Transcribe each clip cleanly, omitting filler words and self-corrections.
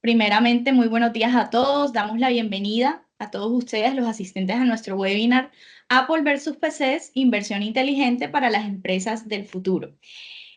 Primeramente, muy buenos días a todos. Damos la bienvenida a todos ustedes, los asistentes a nuestro webinar Apple versus PCs, inversión inteligente para las empresas del futuro.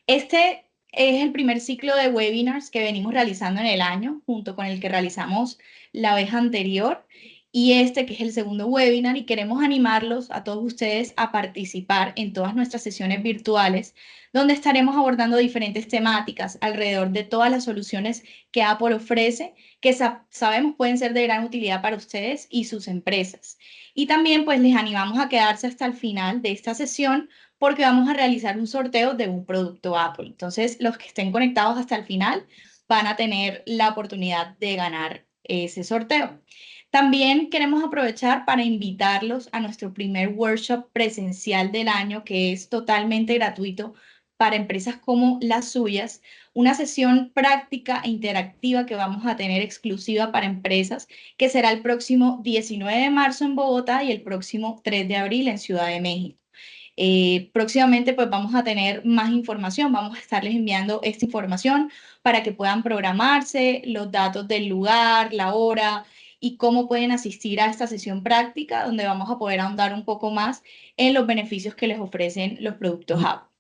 Este es el primer ciclo de webinars que venimos realizando en el año, junto con el que realizamos la vez anterior y este que es el segundo webinar, y queremos animarlos a todos ustedes a participar en todas nuestras sesiones virtuales, donde estaremos abordando diferentes temáticas alrededor de todas las soluciones que Apple ofrece, que sabemos pueden ser de gran utilidad para ustedes y sus empresas. Y también pues les animamos a quedarse hasta el final de esta sesión porque vamos a realizar un sorteo de un producto Apple. Entonces, los que estén conectados hasta el final van a tener la oportunidad de ganar ese sorteo. También queremos aprovechar para invitarlos a nuestro primer workshop presencial del año, que es totalmente gratuito para empresas como las suyas, una sesión práctica e interactiva que vamos a tener exclusiva para empresas, que será el próximo 19 de marzo en Bogotá y el próximo 3 de abril en Ciudad de México. Próximamente pues vamos a tener más información, vamos a estarles enviando esta información para que puedan programarse, los datos del lugar, la hora y cómo pueden asistir a esta sesión práctica donde vamos a poder ahondar un poco más en los beneficios que les ofrecen los productos Apple.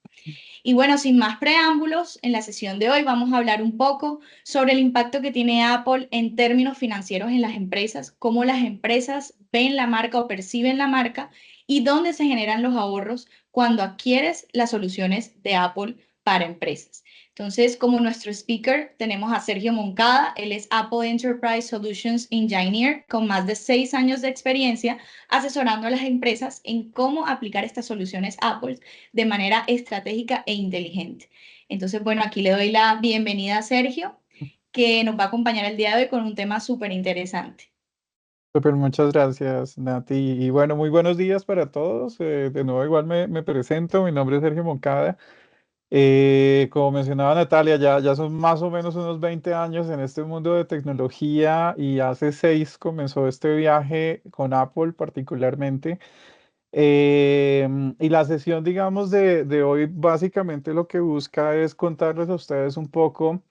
Y bueno, sin más preámbulos, en la sesión de hoy vamos a hablar un poco sobre el impacto que tiene Apple en términos financieros en las empresas, cómo las empresas ven la marca o perciben la marca y dónde se generan los ahorros cuando adquieres las soluciones de Apple para empresas. Entonces, como nuestro speaker, tenemos a Sergio Moncada. Él es Apple Enterprise Solutions Engineer con más de 6 años de experiencia asesorando a las empresas en cómo aplicar estas soluciones Apple de manera estratégica e inteligente. Entonces, bueno, aquí le doy la bienvenida a Sergio, que nos va a acompañar el día de hoy con un tema súper interesante. Súper, muchas gracias, Nati. Y bueno, muy buenos días para todos. De nuevo, igual me presento. Mi nombre es Sergio Moncada. Como mencionaba Natalia, ya son más o menos unos 20 años en este mundo de tecnología y hace 6 comenzó este viaje con Apple particularmente. Y la sesión, digamos, de hoy básicamente lo que busca es contarles a ustedes un poco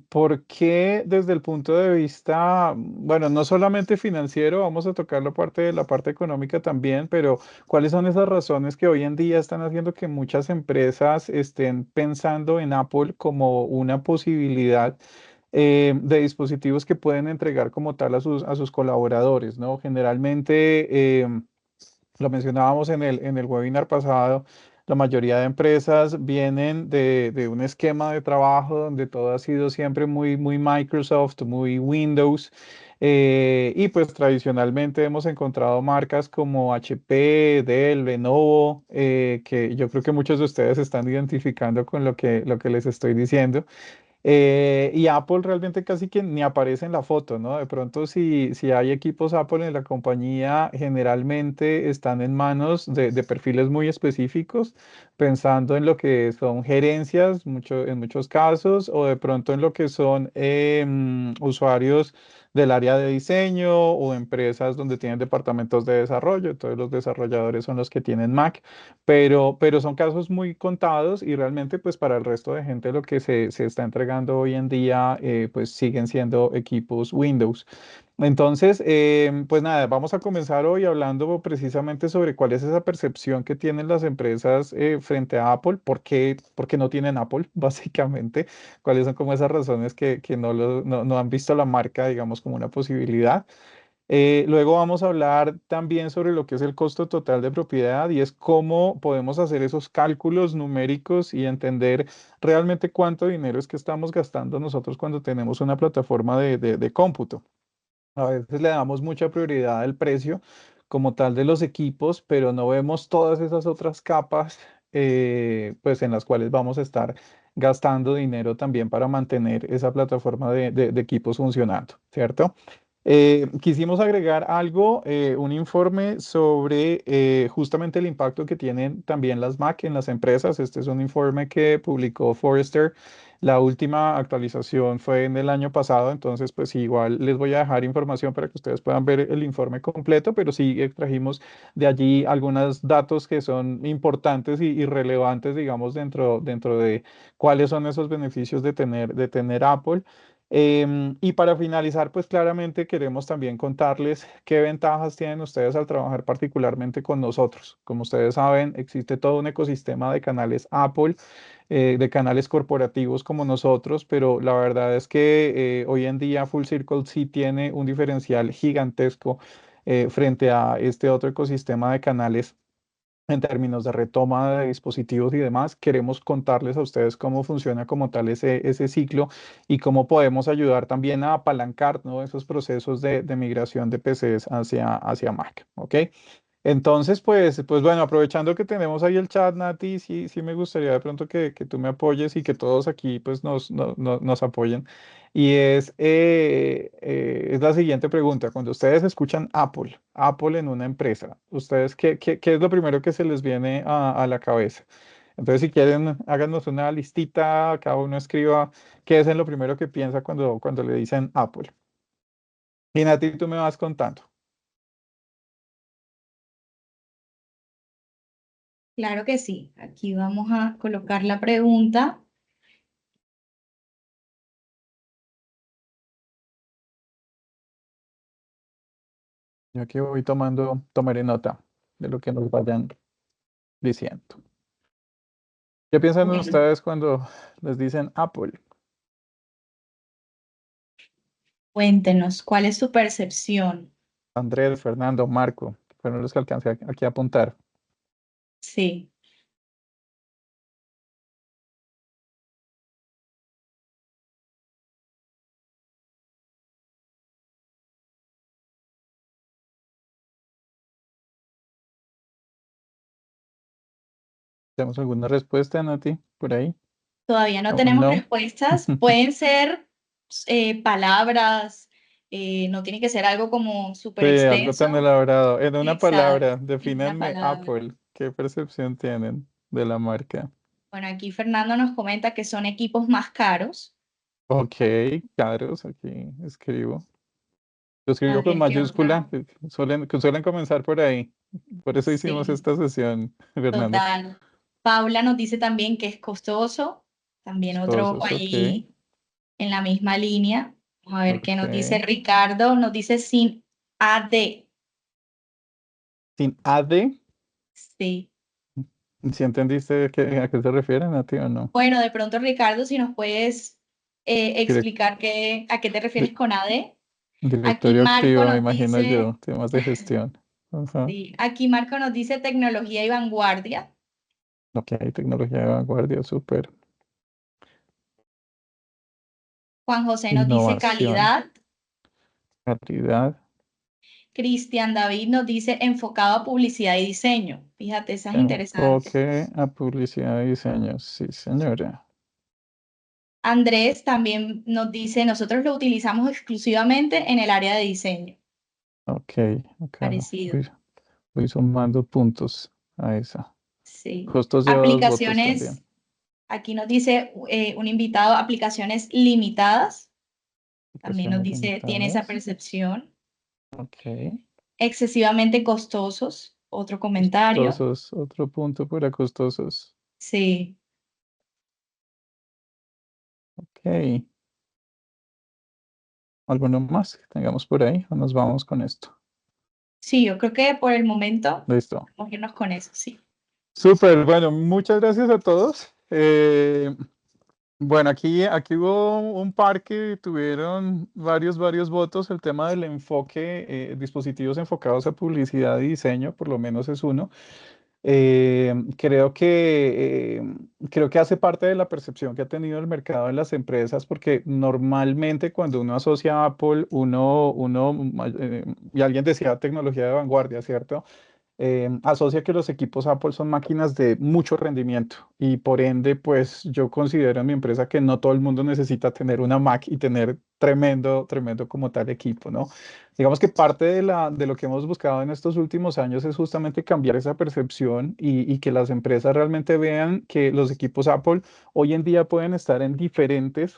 por qué desde el punto de vista, bueno, no solamente financiero, vamos a tocar la parte económica también, pero cuáles son esas razones que hoy en día están haciendo que muchas empresas estén pensando en Apple como una posibilidad de dispositivos que pueden entregar como tal a sus colaboradores, ¿no? Generalmente, lo mencionábamos en el webinar pasado, la mayoría de empresas vienen de un esquema de trabajo donde todo ha sido siempre muy Microsoft, muy Windows. Y pues tradicionalmente hemos encontrado marcas como HP, Dell, Lenovo, que yo creo que muchos de ustedes están identificando con lo que les estoy diciendo. Y Apple realmente casi que ni aparece en la foto, ¿no? De pronto si hay equipos Apple en la compañía, generalmente están en manos de perfiles muy específicos, pensando en lo que son gerencias, en muchos casos, o de pronto en lo que son usuarios del área de diseño o empresas donde tienen departamentos de desarrollo. Entonces los desarrolladores son los que tienen Mac, pero son casos muy contados y realmente pues para el resto de gente lo que se está entregando hoy en día pues siguen siendo equipos Windows. Entonces, pues nada, vamos a comenzar hoy hablando precisamente sobre cuál es esa percepción que tienen las empresas frente a Apple, por qué no tienen Apple, básicamente, cuáles son como esas razones que no han visto la marca, digamos, como una posibilidad. Luego vamos a hablar también sobre lo que es el costo total de propiedad y es cómo podemos hacer esos cálculos numéricos y entender realmente cuánto dinero es que estamos gastando nosotros cuando tenemos una plataforma de cómputo. A veces le damos mucha prioridad al precio como tal de los equipos, pero no vemos todas esas otras capas pues en las cuales vamos a estar gastando dinero también para mantener esa plataforma de equipos funcionando, ¿cierto? Quisimos agregar algo, un informe sobre justamente el impacto que tienen también las Mac en las empresas. Este es un informe que publicó Forrester. La última actualización fue en el año pasado, entonces pues igual les voy a dejar información para que ustedes puedan ver el informe completo, pero sí extrajimos de allí algunos datos que son importantes y relevantes, digamos, dentro de cuáles son esos beneficios de tener Apple. Y para finalizar, pues claramente queremos también contarles qué ventajas tienen ustedes al trabajar particularmente con nosotros. Como ustedes saben, existe todo un ecosistema de canales Apple, de canales corporativos como nosotros, pero la verdad es que hoy en día Full Circle sí tiene un diferencial gigantesco frente a este otro ecosistema de canales en términos de retoma de dispositivos y demás. Queremos contarles a ustedes cómo funciona como tal ese ciclo y cómo podemos ayudar también a apalancar, ¿no?, esos procesos de migración de PCs hacia Mac, ¿ok? Entonces, pues bueno, aprovechando que tenemos ahí el chat, Nati, sí me gustaría de pronto que tú me apoyes y que todos aquí pues nos apoyen. Y es la siguiente pregunta. Cuando ustedes escuchan Apple en una empresa, ¿ustedes qué es lo primero que se les viene a la cabeza? Entonces, si quieren, háganos una listita, cada uno escriba qué es en lo primero que piensa cuando le dicen Apple. Y Nati, tú me vas contando. Claro que sí. Aquí vamos a colocar la pregunta. Yo aquí tomaré nota de lo que nos vayan diciendo. ¿Qué piensan Bueno, ustedes cuando les dicen Apple? cuéntenos, ¿cuál es su percepción? Andrés, Fernando, Marco, fueron los que alcancé aquí a apuntar. Sí. ¿Tenemos alguna respuesta, Nati, por ahí? Todavía no ¿Aún tenemos no? respuestas. Pueden ser palabras, no tiene que ser algo como súper Sí, algo tan extenso. elaborado. En una Exacto, palabra, en una defínanme palabra. Apple. ¿Qué percepción tienen de la marca? Bueno, aquí Fernando nos comenta que son equipos más caros. Ok, Carlos, aquí escribo. Lo A escribo con ver qué mayúscula, otra. que suelen comenzar por ahí. Por eso hicimos Sí, esta sesión, Fernando. total. Paula nos dice también que es costoso. También otro Esposos, ok, ahí en la misma línea. Vamos a ver qué nos dice ok. Ricardo. Nos dice sin AD. Sin AD, Sí. ¿si entendiste a qué se refieren a ti o no? Bueno, de pronto, Ricardo, si nos puedes Direc- explicar a qué te refieres di- con AD. Aquí directorio Marco activo, me nos imagino dice, yo, temas de gestión. Ajá. sí, aquí Marco nos dice tecnología y vanguardia. Ok, tecnología de vanguardia, súper. Juan José nos dice Innovación, calidad. calidad. Cristian David nos dice enfocado a publicidad y diseño. Fíjate, esa es interesante. Enfoque a publicidad y diseño. Sí, señora. Andrés también nos dice, nosotros lo utilizamos exclusivamente en el área de diseño. Ok, acá Parecido, voy sumando puntos a esa. sí. Costos lleva 2 votos también. Aplicaciones, aquí nos dice un invitado, aplicaciones limitadas. También nos Aplicaciones dice, tiene esa limitadas. percepción. Ok. Excesivamente costosos, otro comentario. Costosos, otro punto para costosos. Sí, Ok. ¿Alguno más que tengamos por ahí? ¿O nos vamos con esto? sí, yo creo que por el momento Listo. vamos a irnos con eso, sí. Súper, bueno, muchas gracias a todos. Bueno, aquí hubo un par que tuvieron varios votos. El tema del enfoque, dispositivos enfocados a publicidad y diseño, por lo menos es uno. Creo que hace parte de la percepción que ha tenido el mercado en las empresas, porque normalmente cuando uno asocia a Apple, y alguien decía tecnología de vanguardia, ¿cierto? Asocia que los equipos Apple son máquinas de mucho rendimiento y por ende, pues yo considero en mi empresa que no todo el mundo necesita tener una Mac y tener tremendo como tal equipo, ¿no? Digamos que parte de lo que hemos buscado en estos últimos años es justamente cambiar esa percepción y que las empresas realmente vean que los equipos Apple hoy en día pueden estar en diferentes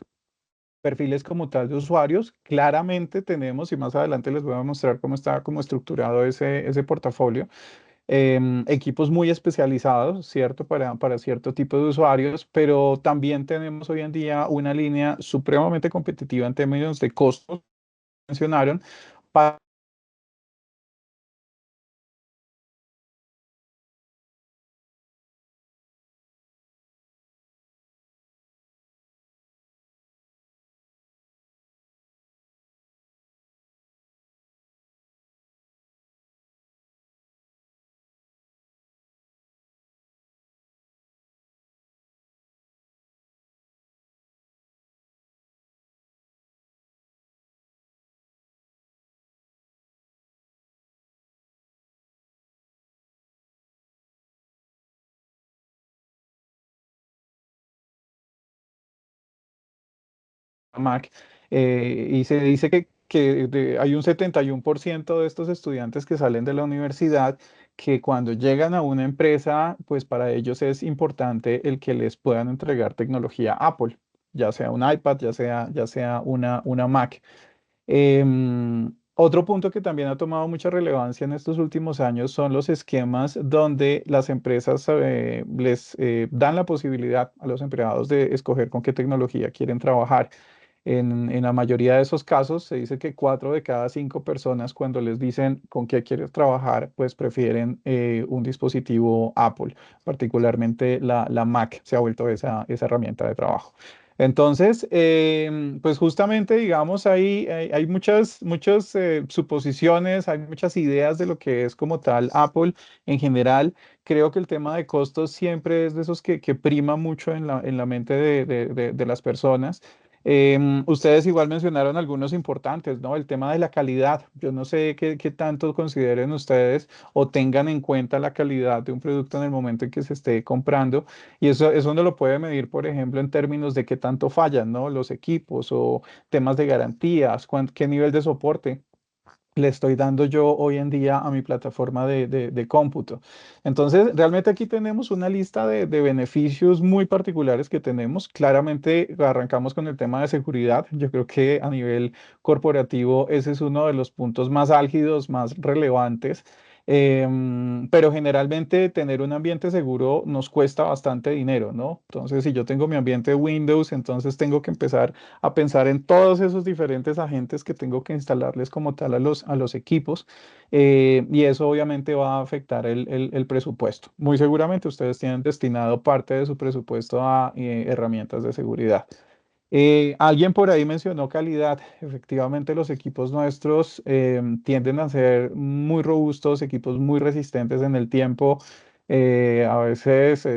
perfiles como tal de usuarios. Claramente tenemos, y más adelante les voy a mostrar cómo está como estructurado ese portafolio. equipos muy especializados, ¿cierto? Para cierto tipo de usuarios, pero también tenemos hoy en día una línea supremamente competitiva en términos de costos, mencionaron, para Mac, y se dice que hay un 71% de estos estudiantes que salen de la universidad que cuando llegan a una empresa, pues para ellos es importante el que les puedan entregar tecnología Apple, ya sea un iPad, ya sea una Mac. Otro punto que también ha tomado mucha relevancia en estos últimos años son los esquemas donde las empresas les dan la posibilidad a los empleados de escoger con qué tecnología quieren trabajar. En la mayoría de esos casos se dice que 4 de cada 5 personas cuando les dicen con qué quieres trabajar, pues prefieren un dispositivo Apple, particularmente la Mac se ha vuelto esa herramienta de trabajo. Entonces, pues justamente, digamos, hay muchas suposiciones, hay muchas ideas de lo que es como tal Apple en general. Creo que el tema de costos siempre es de esos que prima mucho en la mente de las personas. Ustedes igual mencionaron algunos importantes, ¿no? El tema de la calidad. Yo no sé qué tanto consideren ustedes o tengan en cuenta la calidad de un producto en el momento en que se esté comprando. Y eso uno lo puede medir, por ejemplo, en términos de qué tanto fallan, ¿no? Los equipos o temas de garantías, qué nivel de soporte le estoy dando yo hoy en día a mi plataforma de cómputo. Entonces, realmente aquí tenemos una lista de beneficios muy particulares que tenemos. Claramente arrancamos con el tema de seguridad. Yo creo que a nivel corporativo ese es uno de los puntos más álgidos, más relevantes. Pero generalmente tener un ambiente seguro nos cuesta bastante dinero, ¿no? Entonces, si yo tengo mi ambiente Windows, entonces tengo que empezar a pensar en todos esos diferentes agentes que tengo que instalarles como tal a los equipos, y eso obviamente va a afectar el presupuesto. Muy seguramente ustedes tienen destinado parte de su presupuesto a herramientas de seguridad. Alguien por ahí mencionó calidad. Efectivamente, los equipos nuestros tienden a ser muy robustos, equipos muy resistentes en el tiempo. A veces,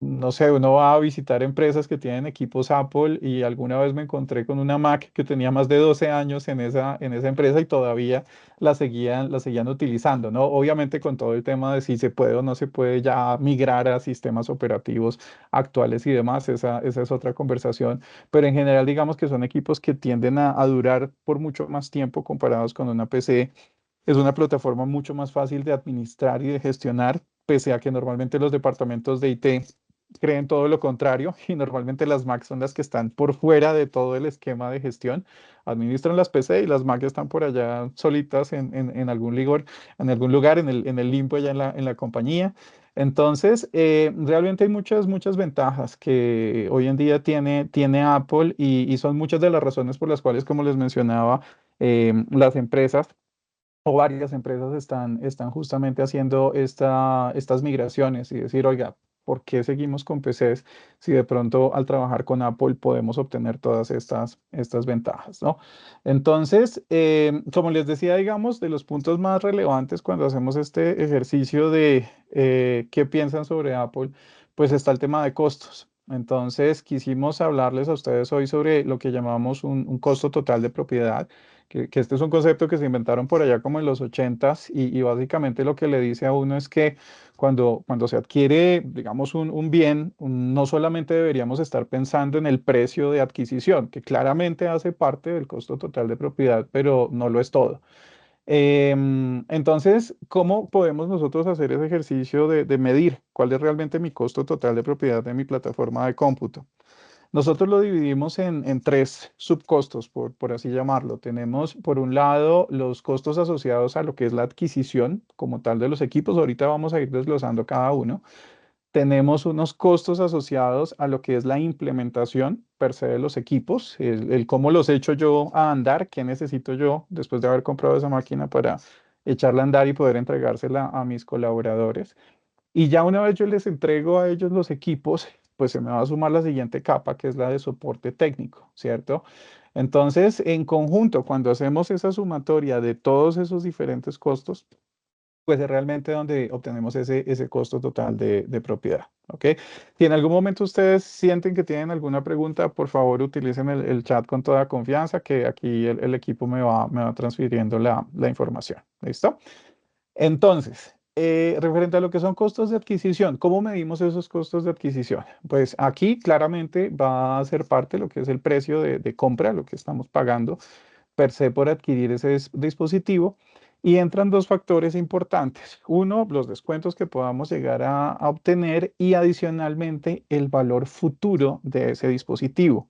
no sé, uno va a visitar empresas que tienen equipos Apple y alguna vez me encontré con una Mac que tenía más de 12 años en esa empresa y todavía la seguían utilizando, ¿no? Obviamente con todo el tema de si se puede o no se puede ya migrar a sistemas operativos actuales y demás, esa es otra conversación, pero en general digamos que son equipos que tienden a durar por mucho más tiempo comparados con una PC. Es una plataforma mucho más fácil de administrar y de gestionar, pese a que normalmente los departamentos de IT creen todo lo contrario y normalmente las Mac son las que están por fuera de todo el esquema de gestión. Administran las PC y las Mac están por allá solitas en algún lugar, en el limbo allá en la compañía. Entonces, realmente hay muchas ventajas que hoy en día tiene Apple y son muchas de las razones por las cuales, como les mencionaba, las empresas o varias empresas están justamente haciendo estas migraciones y decir, oiga, ¿por qué seguimos con PCs si de pronto al trabajar con Apple podemos obtener todas estas ventajas, ¿no? Entonces, como les decía, digamos, de los puntos más relevantes cuando hacemos este ejercicio de qué piensan sobre Apple, pues está el tema de costos. Entonces, quisimos hablarles a ustedes hoy sobre lo que llamamos un costo total de propiedad, que este es un concepto que se inventaron por allá como en los 80s y básicamente lo que le dice a uno es que cuando se adquiere, digamos, un bien, no solamente deberíamos estar pensando en el precio de adquisición, que claramente hace parte del costo total de propiedad, pero no lo es todo. Entonces, ¿cómo podemos nosotros hacer ese ejercicio de medir cuál es realmente mi costo total de propiedad de mi plataforma de cómputo? Nosotros lo dividimos en tres subcostos, por así llamarlo. Tenemos, por un lado, los costos asociados a lo que es la adquisición como tal de los equipos. Ahorita vamos a ir desglosando cada uno. Tenemos unos costos asociados a lo que es la implementación per se de los equipos, el cómo los echo yo a andar, qué necesito yo después de haber comprado esa máquina para echarla a andar y poder entregársela a mis colaboradores. Y ya una vez yo les entrego a ellos los equipos, pues se me va a sumar la siguiente capa, que es la de soporte técnico, ¿cierto? Entonces, en conjunto, cuando hacemos esa sumatoria de todos esos diferentes costos, pues es realmente donde obtenemos ese costo total de propiedad, ¿ok? Si en algún momento ustedes sienten que tienen alguna pregunta, por favor utilicen el chat con toda confianza, que aquí el equipo me va transfiriendo la información, ¿listo? Entonces, referente a lo que son costos de adquisición, ¿cómo medimos esos costos de adquisición? Pues aquí claramente va a ser parte de lo que es el precio de compra, lo que estamos pagando per se por adquirir ese dispositivo. Y entran dos factores importantes. Uno, los descuentos que podamos llegar a obtener y adicionalmente el valor futuro de ese dispositivo.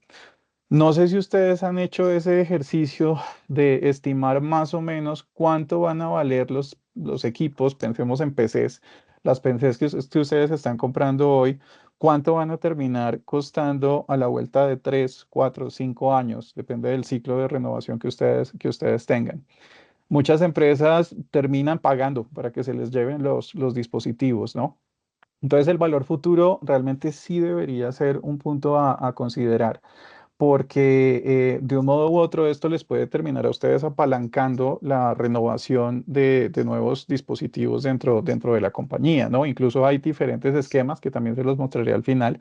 No sé si ustedes han hecho ese ejercicio de estimar más o menos cuánto van a valer los equipos, pensemos en PCs, las PCs que ustedes están comprando hoy, cuánto van a terminar costando a la vuelta de 3, 4, 5 años, depende del ciclo de renovación que ustedes tengan. Muchas empresas terminan pagando para que se les lleven los dispositivos, ¿no? Entonces el valor futuro realmente sí debería ser un punto a considerar porque de un modo u otro esto les puede terminar a ustedes apalancando la renovación de nuevos dispositivos dentro de la compañía, ¿no? Incluso hay diferentes esquemas que también se los mostraré al final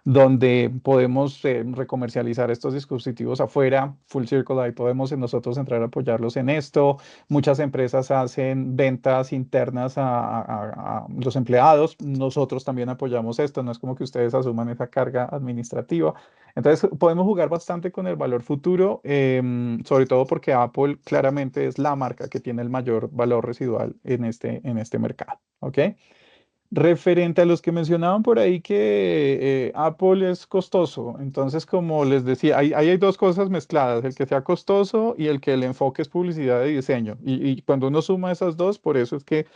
donde podemos recomercializar estos dispositivos afuera, Full Circle, ahí podemos nosotros entrar a apoyarlos en esto. Muchas empresas hacen ventas internas a los empleados, nosotros también apoyamos esto, no es como que ustedes asuman esa carga administrativa. Entonces, podemos jugar bastante con el valor futuro, sobre todo porque Apple claramente es la marca que tiene el mayor valor residual en este mercado, ¿ok? Referente a los que mencionaban por ahí que Apple es costoso, entonces como les decía, ahí hay dos cosas mezcladas, el que sea costoso y el que el enfoque es publicidad de diseño. Y cuando uno suma esas dos, por eso es que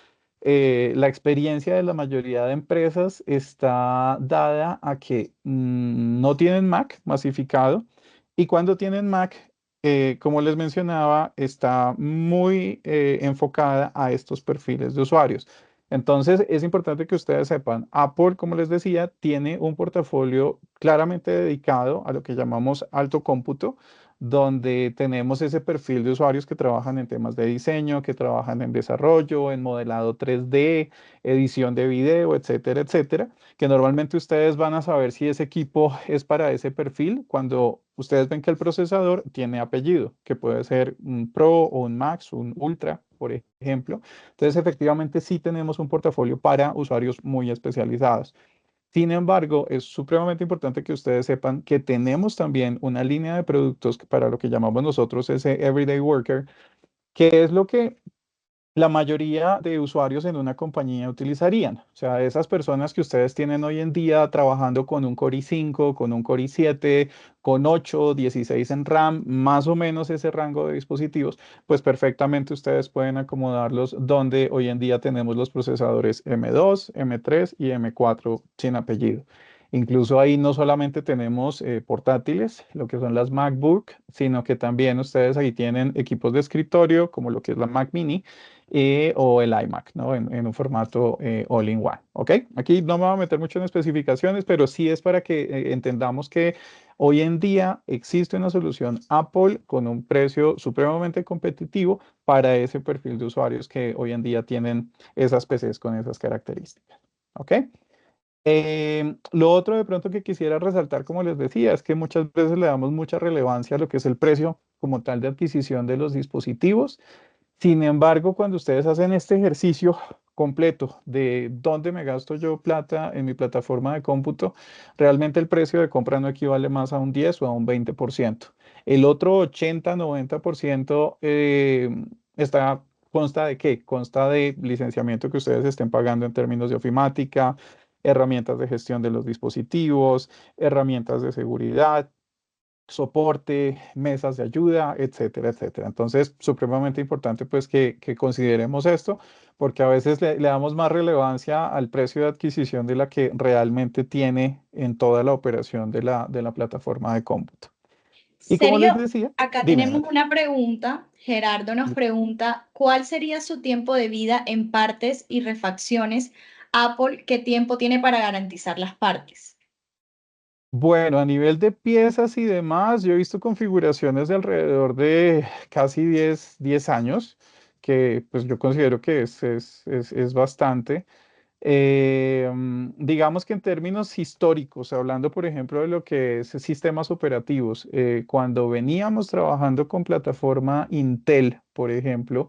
la experiencia de la mayoría de empresas está dada a que no tienen Mac masificado y cuando tienen Mac, como les mencionaba, está muy enfocada a estos perfiles de usuarios. Entonces, es importante que ustedes sepan, Apple, como les decía, tiene un portafolio claramente dedicado a lo que llamamos alto cómputo, donde tenemos ese perfil de usuarios que trabajan en temas de diseño, que trabajan en desarrollo, en modelado 3D, edición de video, etcétera, etcétera, que normalmente ustedes van a saber si ese equipo es para ese perfil cuando ustedes ven que el procesador tiene apellido, que puede ser un Pro o un Max, un Ultra, por ejemplo. Entonces, efectivamente, sí tenemos un portafolio para usuarios muy especializados. Sin embargo, es supremamente importante que ustedes sepan que tenemos también una línea de productos para lo que llamamos nosotros ese Everyday Worker, que es lo que la mayoría de usuarios en una compañía utilizarían. O sea, esas personas que ustedes tienen hoy en día trabajando con un Core i5, con un Core i7, con 8, 16 en RAM, más o menos ese rango de dispositivos, pues perfectamente ustedes pueden acomodarlos donde hoy en día tenemos los procesadores M2, M3 y M4 sin apellido. Incluso ahí no solamente tenemos portátiles, lo que son las MacBook, sino que también ustedes ahí tienen equipos de escritorio, como lo que es la Mac Mini, o el iMac, ¿no? En un formato all-in-one, ¿ok? Aquí no me voy a meter mucho en especificaciones, pero sí es para que entendamos que hoy en día existe una solución Apple con un precio supremamente competitivo para ese perfil de usuarios que hoy en día tienen esas PCs con esas características, ¿ok? Lo otro de pronto que quisiera resaltar, como les decía, es que muchas veces le damos mucha relevancia a lo que es el precio como tal de adquisición de los dispositivos. Sin embargo, cuando ustedes hacen este ejercicio completo de dónde me gasto yo plata en mi plataforma de cómputo, realmente el precio de compra no equivale más a un 10 o a un 20%. El otro 80-90% consta de qué? Consta de licenciamiento que ustedes estén pagando en términos de ofimática, herramientas de gestión de los dispositivos, herramientas de seguridad, soporte, mesas de ayuda, etcétera, etcétera. Entonces, supremamente importante pues que consideremos esto, porque a veces le damos más relevancia al precio de adquisición de la que realmente tiene en toda la operación de la plataforma de cómputo. Y como les Sergio, decía, acá dime, tenemos Nati. una pregunta. Gerardo nos pregunta, ¿cuál sería su tiempo de vida en partes y refacciones? Apple, ¿qué tiempo tiene para garantizar las partes? Bueno, a nivel de piezas y demás, yo he visto configuraciones de alrededor de casi 10 años, que pues yo considero que es bastante. Digamos que en términos históricos, hablando por ejemplo de lo que es sistemas operativos, cuando veníamos trabajando con plataforma Intel, por ejemplo,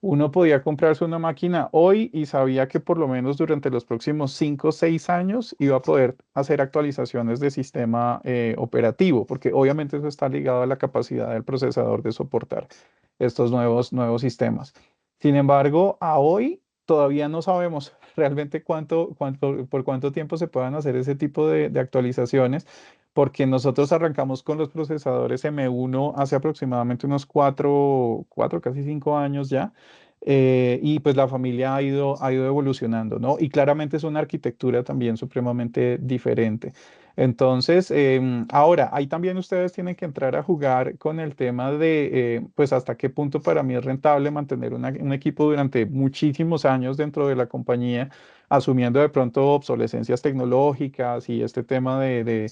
uno podía comprarse una máquina hoy y sabía que por lo menos durante los próximos 5 o 6 años iba a poder hacer actualizaciones de sistema operativo, porque obviamente eso está ligado a la capacidad del procesador de soportar estos nuevos sistemas. Sin embargo, a hoy todavía no sabemos realmente por cuánto tiempo se puedan hacer ese tipo de actualizaciones, porque nosotros arrancamos con los procesadores M1 hace aproximadamente unos 4 casi 5 años ya. Y pues la familia ha ido evolucionando, ¿no? Y claramente es una arquitectura también supremamente diferente. Entonces, ahora, ahí también ustedes tienen que entrar a jugar con el tema de, pues, hasta qué punto para mí es rentable mantener un equipo durante muchísimos años dentro de la compañía, asumiendo de pronto obsolescencias tecnológicas y este tema de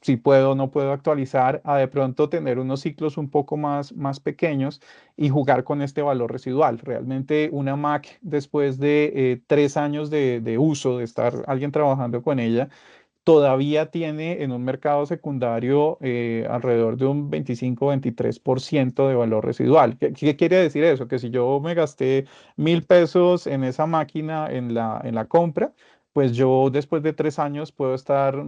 si puedo o no puedo actualizar, a de pronto tener unos ciclos un poco más pequeños y jugar con este valor residual. Realmente una Mac después de 3 años de uso, de estar alguien trabajando con ella, todavía tiene en un mercado secundario alrededor de un 25-23% de valor residual. ¿Qué quiere decir eso? Que si yo me gasté 1.000 pesos en esa máquina en la compra, pues yo después de 3 años puedo estar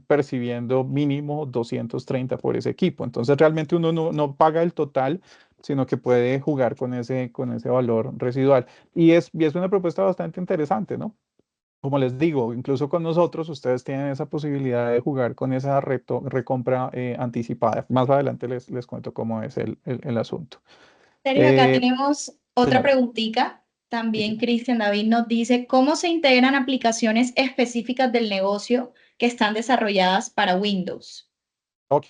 percibiendo mínimo 230 por ese equipo. Entonces realmente uno no paga el total, sino que puede jugar con ese valor residual. Y es una propuesta bastante interesante, ¿no? Como les digo, incluso con nosotros ustedes tienen esa posibilidad de jugar con esa recompra anticipada. Más adelante les cuento cómo es el asunto. Sergio, acá Eh, tenemos otra señora, preguntita. También dígame. Cristian David nos dice, ¿cómo se integran aplicaciones específicas del negocio que están desarrolladas para Windows? Ok,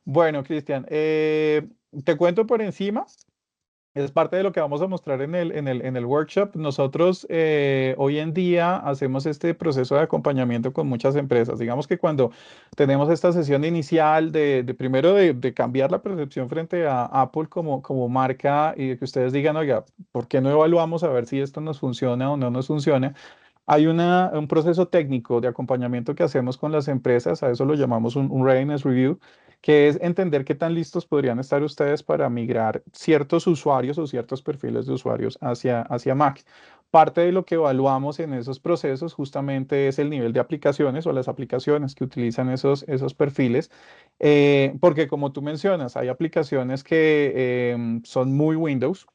bueno, Cristian, te cuento por encima. Es parte de lo que vamos a mostrar en el workshop. Nosotros hoy en día hacemos este proceso de acompañamiento con muchas empresas. Digamos que cuando tenemos esta sesión inicial de primero de cambiar la percepción frente a Apple como marca y de que ustedes digan, oiga, ¿por qué no evaluamos a ver si esto nos funciona o no nos funciona? Hay un proceso técnico de acompañamiento que hacemos con las empresas, a eso lo llamamos un Readiness Review, que es entender qué tan listos podrían estar ustedes para migrar ciertos usuarios o ciertos perfiles de usuarios hacia Mac. Parte de lo que evaluamos en esos procesos justamente es el nivel de aplicaciones o las aplicaciones que utilizan esos perfiles, porque como tú mencionas, hay aplicaciones que son muy Windows.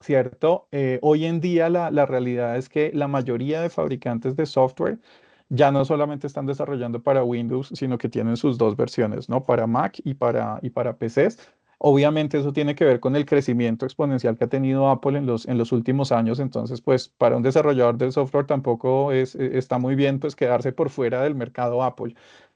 ¿Cierto? Hoy en día la realidad es que la mayoría de fabricantes de software ya no solamente están desarrollando para Windows, sino que tienen sus dos versiones, ¿no? Para Mac y para PCs. Obviamente eso tiene que ver con el crecimiento exponencial que ha tenido Apple en los últimos años. Entonces, pues para un desarrollador de software tampoco está muy bien pues quedarse por fuera del mercado Apple.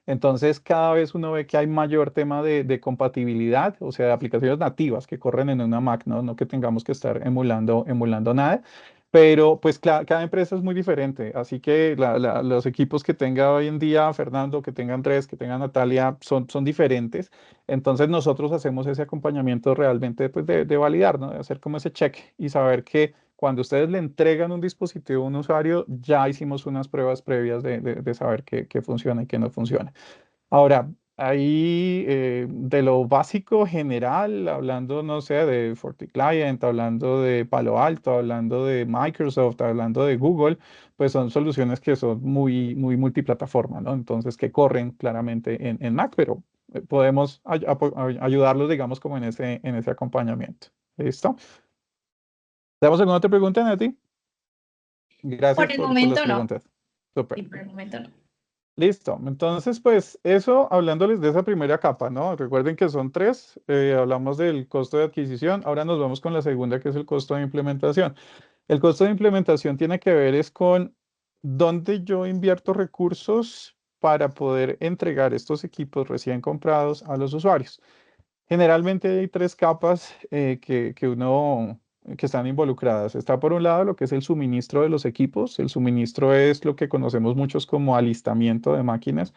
Entonces, cada vez uno ve que hay mayor tema de compatibilidad, o sea, de aplicaciones nativas que corren en una Mac, ¿no? No que tengamos que estar emulando nada. Pero pues cada empresa es muy diferente, así que los equipos que tenga hoy en día Fernando, que tenga Andrés, que tenga Natalia, son diferentes. Entonces nosotros hacemos ese acompañamiento realmente pues, de validar, ¿no? De hacer como ese check y saber que cuando ustedes le entregan un dispositivo a un usuario, ya hicimos unas pruebas previas de saber qué funciona y qué no funciona. Ahora, ahí de lo básico general, hablando, no sé, de FortiClient, hablando de Palo Alto, hablando de Microsoft, hablando de Google, pues son soluciones que son muy multiplataforma, ¿no? Entonces, que corren claramente en Mac, pero podemos ayudarlos, digamos, como en ese acompañamiento. ¿Listo? ¿Tenemos alguna otra pregunta, Nati? Por Gracias el por las momento no. preguntas. Y Súper. por el momento no. Listo. Entonces, pues eso hablándoles de esa primera capa, ¿no? Recuerden que son tres. Hablamos del costo de adquisición. Ahora nos vamos con la segunda, que es el costo de implementación. El costo de implementación tiene que ver es con dónde yo invierto recursos para poder entregar estos equipos recién comprados a los usuarios. Generalmente hay tres capas que están involucradas. Está por un lado lo que es el suministro de los equipos. El suministro es lo que conocemos muchos como alistamiento de máquinas,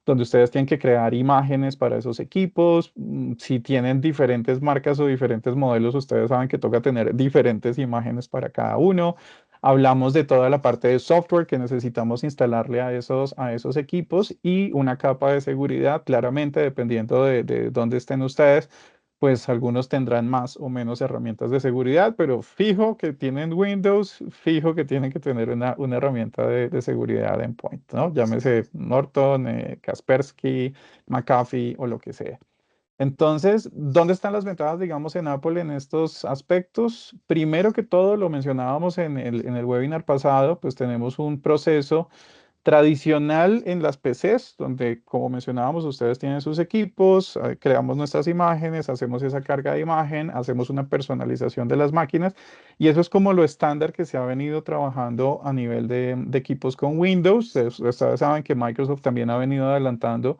donde ustedes tienen que crear imágenes para esos equipos. Si tienen diferentes marcas o diferentes modelos, ustedes saben que toca tener diferentes imágenes para cada uno. Hablamos de toda la parte de software que necesitamos instalarle a esos equipos y una capa de seguridad, claramente dependiendo de dónde estén ustedes, pues algunos tendrán más o menos herramientas de seguridad, pero fijo que tienen Windows, fijo que tienen que tener una herramienta de seguridad de endpoint, ¿no? Llámese Norton, Kaspersky, McAfee o lo que sea. Entonces, ¿dónde están las ventajas, digamos, en Apple en estos aspectos? Primero que todo, lo mencionábamos en el webinar pasado, pues tenemos un proceso tradicional en las PCs, donde, como mencionábamos, ustedes tienen sus equipos, creamos nuestras imágenes, hacemos esa carga de imagen, hacemos una personalización de las máquinas, y eso es como lo estándar que se ha venido trabajando a nivel de equipos con Windows. Ustedes saben que Microsoft también ha venido adelantando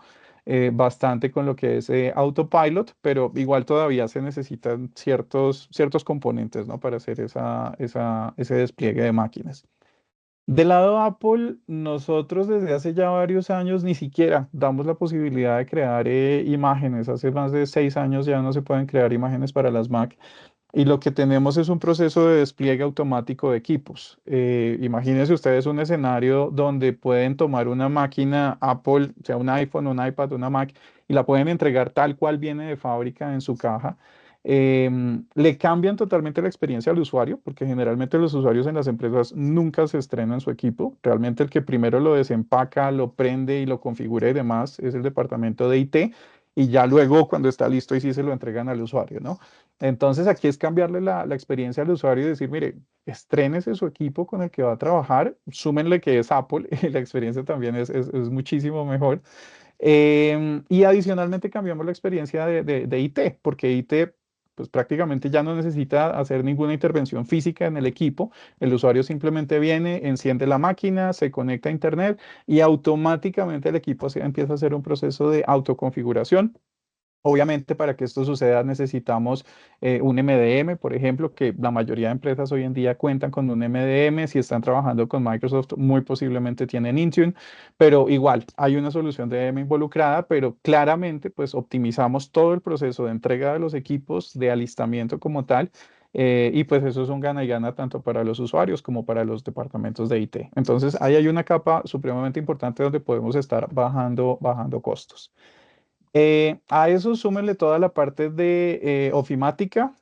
bastante con lo que es Autopilot, pero igual todavía se necesitan ciertos componentes, ¿no? Para hacer ese despliegue de máquinas. Del lado Apple, nosotros desde hace ya varios años ni siquiera damos la posibilidad de crear imágenes. Hace más de 6 años ya no se pueden crear imágenes para las Mac. Y lo que tenemos es un proceso de despliegue automático de equipos. Imagínense ustedes un escenario donde pueden tomar una máquina Apple, sea un iPhone, un iPad, una Mac, y la pueden entregar tal cual viene de fábrica en su caja. Le cambian totalmente la experiencia al usuario, porque generalmente los usuarios en las empresas nunca se estrenan su equipo. Realmente el que primero lo desempaca, lo prende y lo configura y demás es el departamento de IT. Y ya luego, cuando está listo, y sí se lo entregan al usuario, ¿no? Entonces aquí es cambiarle la experiencia al usuario y decir, mire, estrénese su equipo con el que va a trabajar, súmenle que es Apple y la experiencia también es muchísimo mejor. Y adicionalmente cambiamos la experiencia de IT, porque IT pues prácticamente ya no necesita hacer ninguna intervención física en el equipo. El usuario simplemente viene, enciende la máquina, se conecta a Internet y automáticamente el equipo empieza a hacer un proceso de autoconfiguración. Obviamente, para que esto suceda necesitamos un MDM, por ejemplo, que la mayoría de empresas hoy en día cuentan con un MDM. Si están trabajando con Microsoft, muy posiblemente tienen Intune, pero igual hay una solución de DM involucrada, pero claramente pues optimizamos todo el proceso de entrega de los equipos, de alistamiento como tal. Y pues eso es un gana y gana tanto para los usuarios como para los departamentos de IT. Entonces, ahí hay una capa supremamente importante donde podemos estar bajando costos. A eso súmenle toda la parte de ofimática.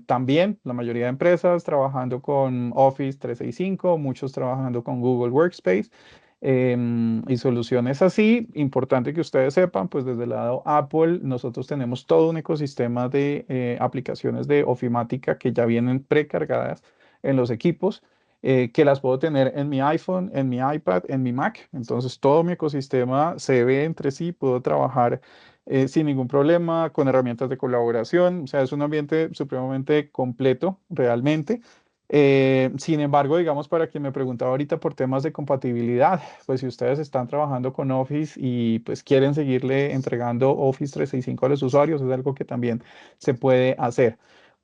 También la mayoría de empresas trabajando con Office 365, muchos trabajando con Google Workspace y soluciones así. Importante que ustedes sepan, pues desde el lado Apple, nosotros tenemos todo un ecosistema de aplicaciones de ofimática que ya vienen precargadas en los equipos. Que las puedo tener en mi iPhone, en mi iPad, en mi Mac. Entonces todo mi ecosistema se ve entre sí, puedo trabajar sin ningún problema, con herramientas de colaboración. O sea, es un ambiente supremamente completo, realmente. Sin embargo, digamos, para quien me preguntaba ahorita por temas de compatibilidad, pues si ustedes están trabajando con Office y pues quieren seguirle entregando Office 365 a los usuarios, es algo que también se puede hacer.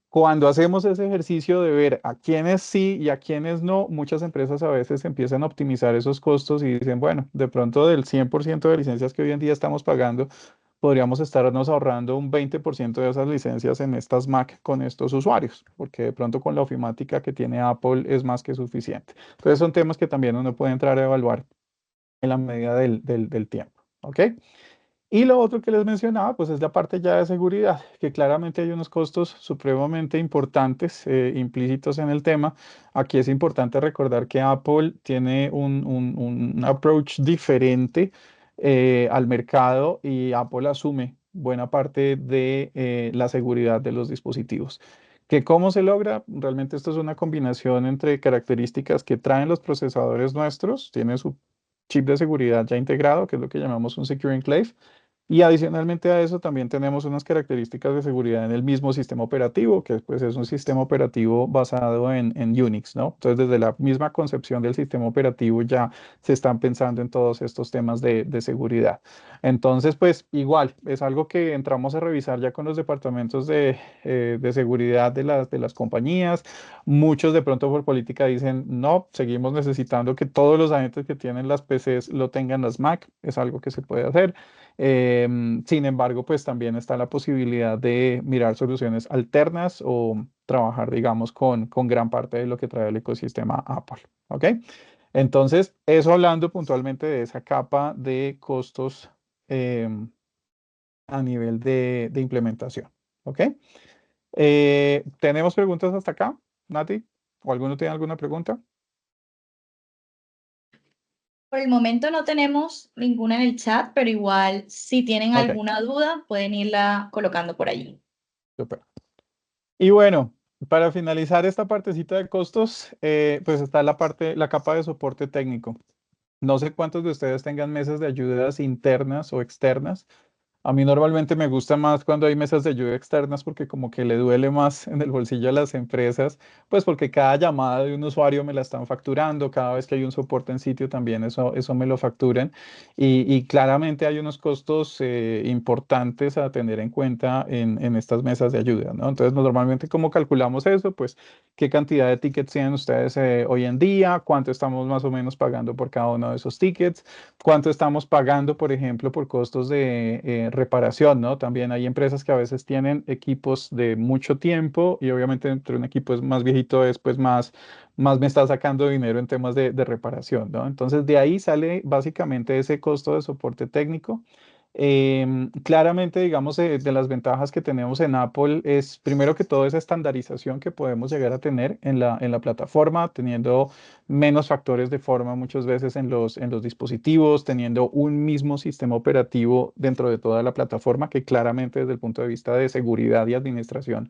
Cuando hacemos ese ejercicio de ver a quiénes sí y a quiénes no, muchas empresas a veces empiezan a optimizar esos costos y dicen, bueno, de pronto del 100% de licencias que hoy en día estamos pagando, podríamos estarnos ahorrando un 20% de esas licencias en estas Mac con estos usuarios, porque de pronto con la ofimática que tiene Apple es más que suficiente. Entonces son temas que también uno puede entrar a evaluar en la medida del tiempo. ¿Ok? Y lo otro que les mencionaba, pues es la parte ya de seguridad, que claramente hay unos costos supremamente importantes implícitos en el tema. Aquí es importante recordar que Apple tiene un approach diferente al mercado y Apple asume buena parte de la seguridad de los dispositivos. ¿Que cómo se logra? Realmente esto es una combinación entre características que traen los procesadores nuestros, tiene su chip de seguridad ya integrado, que es lo que llamamos un Secure Enclave. Y adicionalmente a eso también tenemos unas características de seguridad en el mismo sistema operativo, que pues es un sistema operativo basado en Unix, ¿no? Entonces, desde la misma concepción del sistema operativo ya se están pensando en todos estos temas de seguridad. Entonces, pues igual, es algo que entramos a revisar ya con los departamentos de seguridad de las compañías. Muchos de pronto por política dicen, no, seguimos necesitando que todos los agentes que tienen las PCs lo tengan las Mac, es algo que se puede hacer. Sin embargo, pues también está la posibilidad de mirar soluciones alternas o trabajar, digamos, con gran parte de lo que trae el ecosistema Apple. ¿Ok? Entonces, eso hablando puntualmente de esa capa de costos em, a nivel de implementación. ¿Ok? ¿Tenemos preguntas hasta acá, Nati? ¿O alguno tiene alguna pregunta? Por el momento no tenemos ninguna en el chat, pero igual si tienen Ok, alguna duda pueden irla colocando por allí. súper. Y bueno, para finalizar esta partecita de costos, pues está la parte, la capa de soporte técnico. No sé cuántos de ustedes tengan mesas de ayudas internas o externas. A mí normalmente me gusta más cuando hay mesas de ayuda externas porque como que le duele más en el bolsillo a las empresas, pues porque cada llamada de un usuario me la están facturando, cada vez que hay un soporte en sitio también eso me lo facturan y claramente hay unos costos importantes a tener en cuenta en estas mesas de ayuda, ¿no? Entonces normalmente ¿cómo calculamos eso? Pues qué cantidad de tickets tienen ustedes hoy en día, cuánto estamos más o menos pagando por cada uno de esos tickets, cuánto estamos pagando, por ejemplo, por costos de reparación, ¿no? También hay empresas que a veces tienen equipos de mucho tiempo y obviamente entre un equipo es más viejito es pues más me está sacando dinero en temas de reparación, ¿no? Entonces de ahí sale básicamente ese costo de soporte técnico. Claramente, digamos, de las ventajas que tenemos en Apple es, primero que todo, esa estandarización que podemos llegar a tener en la plataforma, teniendo menos factores de forma muchas veces en los dispositivos, teniendo un mismo sistema operativo dentro de toda la plataforma, que claramente desde el punto de vista de seguridad y administración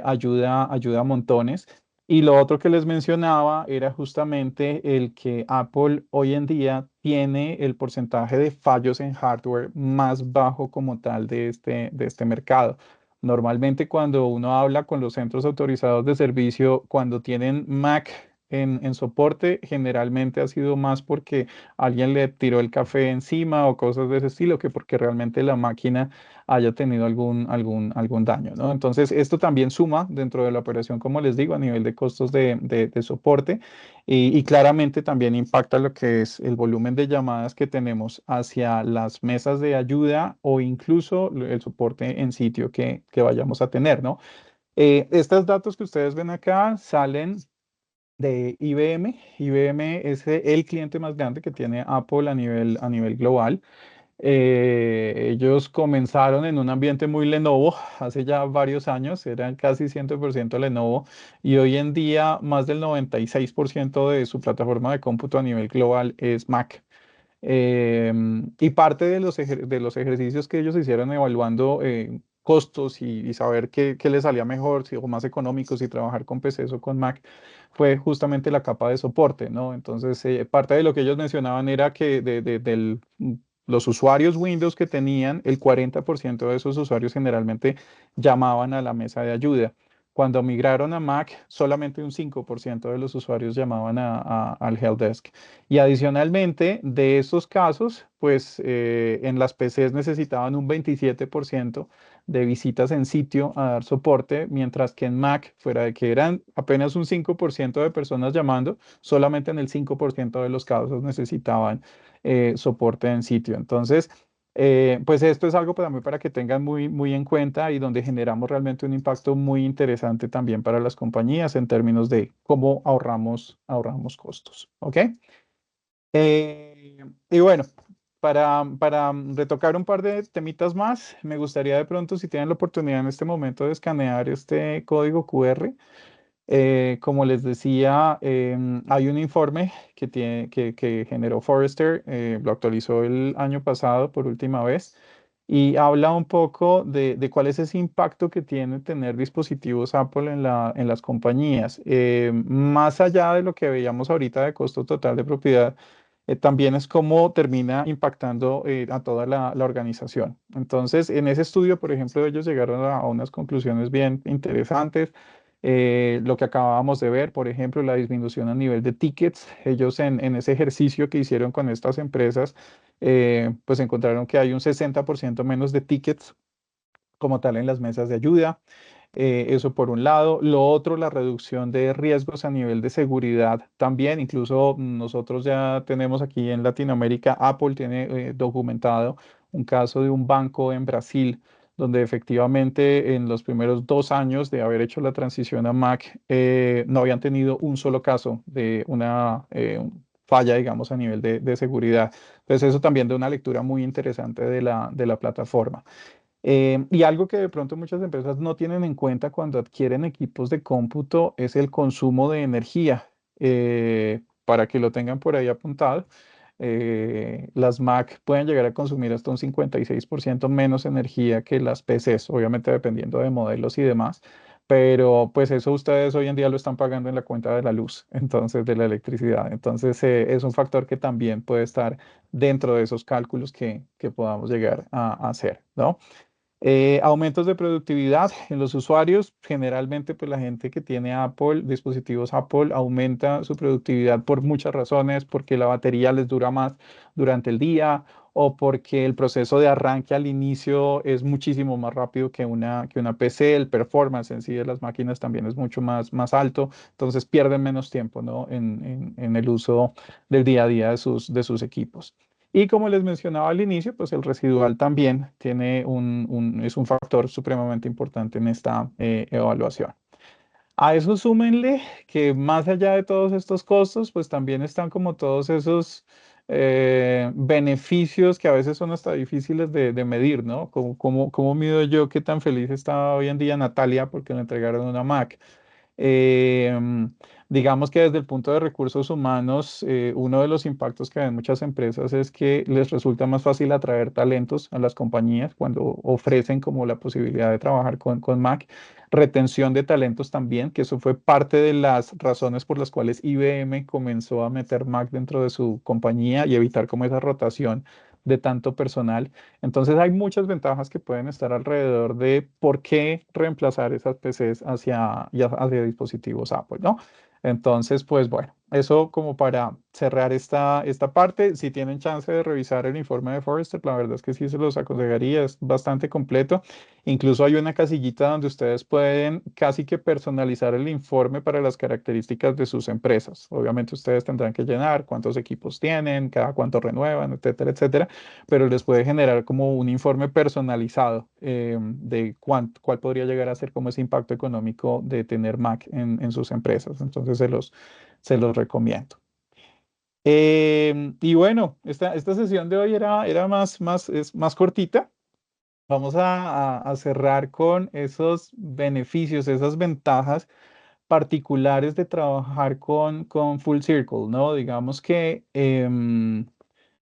ayuda a montones. Y lo otro que les mencionaba era justamente el que Apple hoy en día tiene el porcentaje de fallos en hardware más bajo como tal de este mercado. Normalmente cuando uno habla con los centros autorizados de servicio, cuando tienen Mac en soporte, generalmente ha sido más porque alguien le tiró el café encima o cosas de ese estilo que porque realmente la máquina haya tenido algún daño, ¿no? Entonces, esto también suma dentro de la operación, como les digo, a nivel de costos de soporte y claramente también impacta lo que es el volumen de llamadas que tenemos hacia las mesas de ayuda o incluso el soporte en sitio que vayamos a tener, ¿no? Estos datos que ustedes ven acá salen de IBM. IBM es el cliente más grande que tiene Apple a nivel global. Ellos comenzaron en un ambiente muy Lenovo hace ya varios años, eran casi 100% Lenovo y hoy en día más del 96% de su plataforma de cómputo a nivel global es Mac. Y parte de los ejercicios que ellos hicieron evaluando costos y saber qué les salía mejor, si o más económicos, si trabajar con PCs o con Mac, fue justamente la capa de soporte, ¿no? Entonces, parte de lo que ellos mencionaban era que los usuarios Windows que tenían, el 40% de esos usuarios generalmente llamaban a la mesa de ayuda. Cuando migraron a Mac, solamente un 5% de los usuarios llamaban al helpdesk. Y adicionalmente, de estos casos, pues en las PCs necesitaban un 27% de visitas en sitio a dar soporte, mientras que en Mac, fuera de que eran apenas un 5% de personas llamando, solamente en el 5% de los casos necesitaban soporte en sitio. Entonces, pues esto es algo también para que tengan muy, muy en cuenta y donde generamos realmente un impacto muy interesante también para las compañías en términos de cómo ahorramos costos. ¿Ok? Y bueno, para retocar un par de temitas más, me gustaría de pronto, si tienen la oportunidad en este momento de escanear este código QR, como les decía, hay un informe que generó Forrester, lo actualizó el año pasado por última vez, y habla un poco de cuál es ese impacto que tiene tener dispositivos Apple en las compañías. Más allá de lo que veíamos ahorita de costo total de propiedad, también es cómo termina impactando a toda la organización. Entonces, en ese estudio, por ejemplo, ellos llegaron a unas conclusiones bien interesantes. Lo que acabábamos de ver, por ejemplo, la disminución a nivel de tickets. Ellos en ese ejercicio que hicieron con estas empresas, pues encontraron que hay un 60% menos de tickets como tal en las mesas de ayuda. Eso por un lado. Lo otro, la reducción de riesgos a nivel de seguridad también. Incluso nosotros ya tenemos aquí en Latinoamérica, Apple tiene documentado un caso de un banco en Brasil donde efectivamente en los primeros 2 años de haber hecho la transición a Mac, no habían tenido un solo caso de una falla, digamos, a nivel de seguridad. Entonces eso también da una lectura muy interesante de la plataforma. Y algo que de pronto muchas empresas no tienen en cuenta cuando adquieren equipos de cómputo es el consumo de energía. Para que lo tengan por ahí apuntado, las Mac pueden llegar a consumir hasta un 56% menos energía que las PCs, obviamente dependiendo de modelos y demás. Pero pues eso ustedes hoy en día lo están pagando en la cuenta de la luz, entonces de la electricidad. Entonces es un factor que también puede estar dentro de esos cálculos que podamos llegar a hacer, ¿no? Aumentos de productividad en los usuarios. Generalmente, pues la gente que tiene Apple, dispositivos Apple, aumenta su productividad por muchas razones, porque la batería les dura más durante el día o porque el proceso de arranque al inicio es muchísimo más rápido que una PC. El performance en sí de las máquinas también es mucho más alto, entonces pierden menos tiempo, ¿no? en el uso del día a día de sus equipos. Y como les mencionaba al inicio, pues el residual también es un factor supremamente importante en esta evaluación. A eso súmenle que más allá de todos estos costos, pues también están como todos esos beneficios que a veces son hasta difíciles de medir, ¿no? ¿Cómo mido yo qué tan feliz está hoy en día Natalia porque le entregaron una Mac? Em, digamos que desde el punto de recursos humanos, uno de los impactos que ven muchas empresas es que les resulta más fácil atraer talentos a las compañías cuando ofrecen como la posibilidad de trabajar con Mac. Retención de talentos también, que eso fue parte de las razones por las cuales IBM comenzó a meter Mac dentro de su compañía y evitar como esa rotación de tanto personal. Entonces hay muchas ventajas que pueden estar alrededor de por qué reemplazar esas PCs hacia dispositivos Apple, ¿no? Entonces, pues bueno, eso como para cerrar esta parte. Si tienen chance de revisar el informe de Forrester, la verdad es que sí se los aconsejaría, es bastante completo. Incluso hay una casillita donde ustedes pueden casi que personalizar el informe para las características de sus empresas. Obviamente ustedes tendrán que llenar cuántos equipos tienen, cada cuánto renuevan, etcétera, etcétera, pero les puede generar como un informe personalizado de cuál podría llegar a ser como ese impacto económico de tener Mac en sus empresas. Entonces se los recomiendo. Y bueno, esta sesión de hoy era más cortita. Vamos a cerrar con esos beneficios, esas ventajas particulares de trabajar con Full Circle, ¿no? Digamos que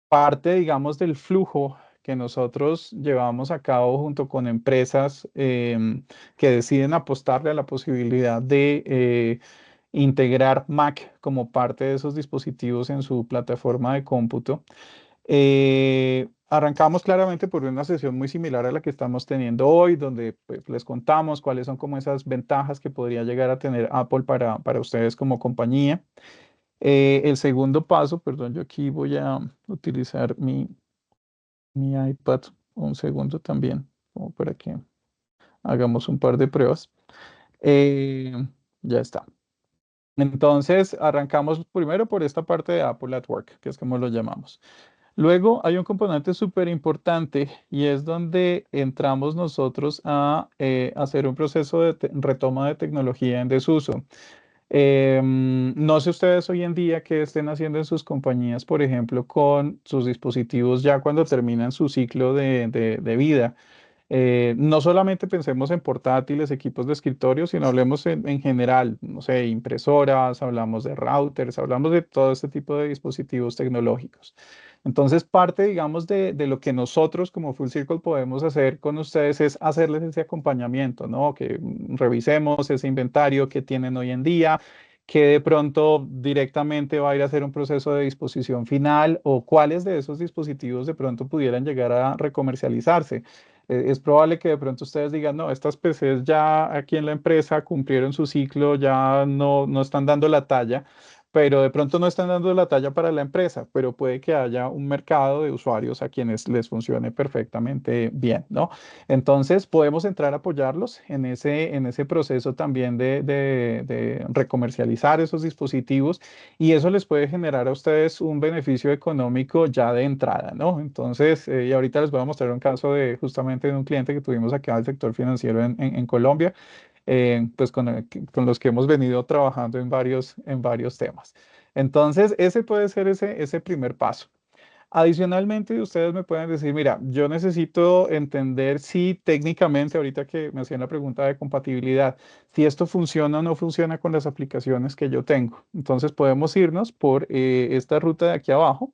parte, digamos, del flujo que nosotros llevamos a cabo junto con empresas que deciden apostarle a la posibilidad de integrar Mac como parte de esos dispositivos en su plataforma de cómputo. Arrancamos claramente por una sesión muy similar a la que estamos teniendo hoy, donde pues, les contamos cuáles son como esas ventajas que podría llegar a tener Apple para ustedes como compañía. El segundo paso, perdón, yo aquí voy a utilizar mi iPad un segundo también, como para que hagamos un par de pruebas. Eh, ya está. Entonces, arrancamos primero por esta parte de Apple at Work, que es como lo llamamos. Luego hay un componente súper importante y es donde entramos nosotros a hacer un proceso de retoma de tecnología en desuso. No sé ustedes hoy en día qué estén haciendo en sus compañías, por ejemplo, con sus dispositivos ya cuando terminan su ciclo de vida. No solamente pensemos en portátiles, equipos de escritorio, sino hablemos en general, no sé, impresoras, hablamos de routers, hablamos de todo este tipo de dispositivos tecnológicos. Entonces, parte, digamos, de lo que nosotros como Full Circle podemos hacer con ustedes es hacerles ese acompañamiento, ¿no? Que revisemos ese inventario que tienen hoy en día, qué de pronto directamente va a ir a hacer un proceso de disposición final o cuáles de esos dispositivos de pronto pudieran llegar a recomercializarse. Es probable que de pronto ustedes digan, no, estas PCs ya aquí en la empresa cumplieron su ciclo, ya no están dando la talla, pero de pronto no están dando la talla para la empresa, pero puede que haya un mercado de usuarios a quienes les funcione perfectamente bien, ¿no? Entonces podemos entrar a apoyarlos en ese proceso también de recomercializar esos dispositivos y eso les puede generar a ustedes un beneficio económico ya de entrada, ¿no? Entonces, y ahorita les voy a mostrar un caso de justamente de un cliente que tuvimos acá del sector financiero en Colombia, pues con los que hemos venido trabajando en varios temas. Entonces, ese puede ser ese primer paso. Adicionalmente, ustedes me pueden decir, mira, yo necesito entender si técnicamente, ahorita que me hacían la pregunta de compatibilidad, si esto funciona o no funciona con las aplicaciones que yo tengo. Entonces podemos irnos por esta ruta de aquí abajo,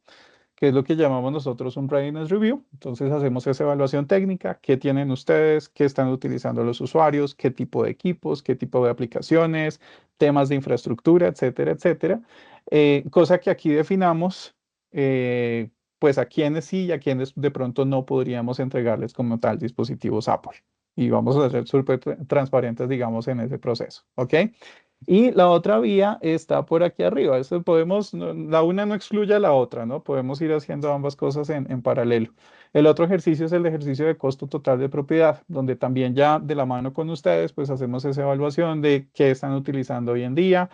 que es lo que llamamos nosotros un Readiness Review. Entonces hacemos esa evaluación técnica, qué tienen ustedes, qué están utilizando los usuarios, qué tipo de equipos, qué tipo de aplicaciones, temas de infraestructura, etcétera, etcétera. Cosa que aquí definamos, pues a quienes sí y a quienes de pronto no podríamos entregarles como tal dispositivos Apple. Y vamos a ser súper transparentes, digamos, en ese proceso, ¿ok? Y la otra vía está por aquí arriba. Eso podemos, la una no excluye a la otra, ¿no? Podemos ir haciendo ambas cosas en paralelo. El otro ejercicio es el ejercicio de costo total de propiedad, donde también ya de la mano con ustedes, pues hacemos esa evaluación de qué están utilizando hoy en día,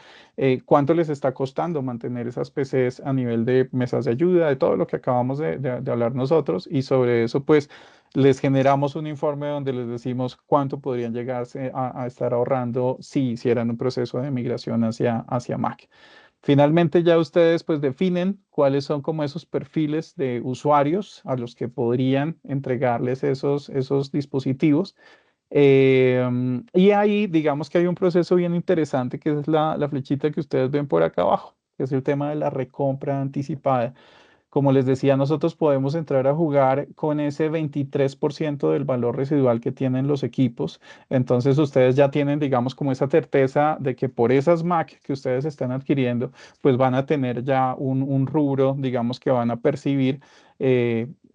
cuánto les está costando mantener esas PCs a nivel de mesas de ayuda, de todo lo que acabamos de hablar nosotros, y sobre eso, pues les generamos un informe donde les decimos cuánto podrían llegarse a estar ahorrando si hicieran un proceso de migración hacia Mac. Finalmente ya ustedes pues definen cuáles son como esos perfiles de usuarios a los que podrían entregarles esos dispositivos. Y ahí digamos que hay un proceso bien interesante que es la flechita que ustedes ven por acá abajo, que es el tema de la recompra anticipada. Como les decía, nosotros podemos entrar a jugar con ese 23% del valor residual que tienen los equipos. Entonces ustedes ya tienen, digamos, como esa certeza de que por esas Mac que ustedes están adquiriendo, pues van a tener ya un rubro, digamos, que van a percibir.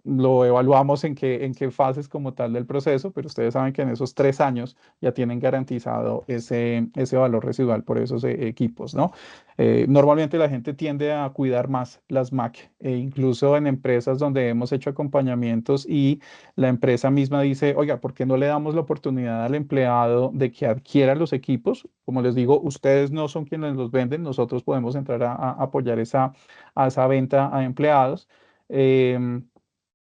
Lo evaluamos en qué fases como tal del proceso, pero ustedes saben que en esos 3 años ya tienen garantizado ese valor residual por esos equipos, ¿no? Normalmente la gente tiende a cuidar más las Mac, e incluso en empresas donde hemos hecho acompañamientos y la empresa misma dice, oiga, ¿por qué no le damos la oportunidad al empleado de que adquiera los equipos? Como les digo, ustedes no son quienes los venden, nosotros podemos entrar a apoyar a esa venta a empleados. Em,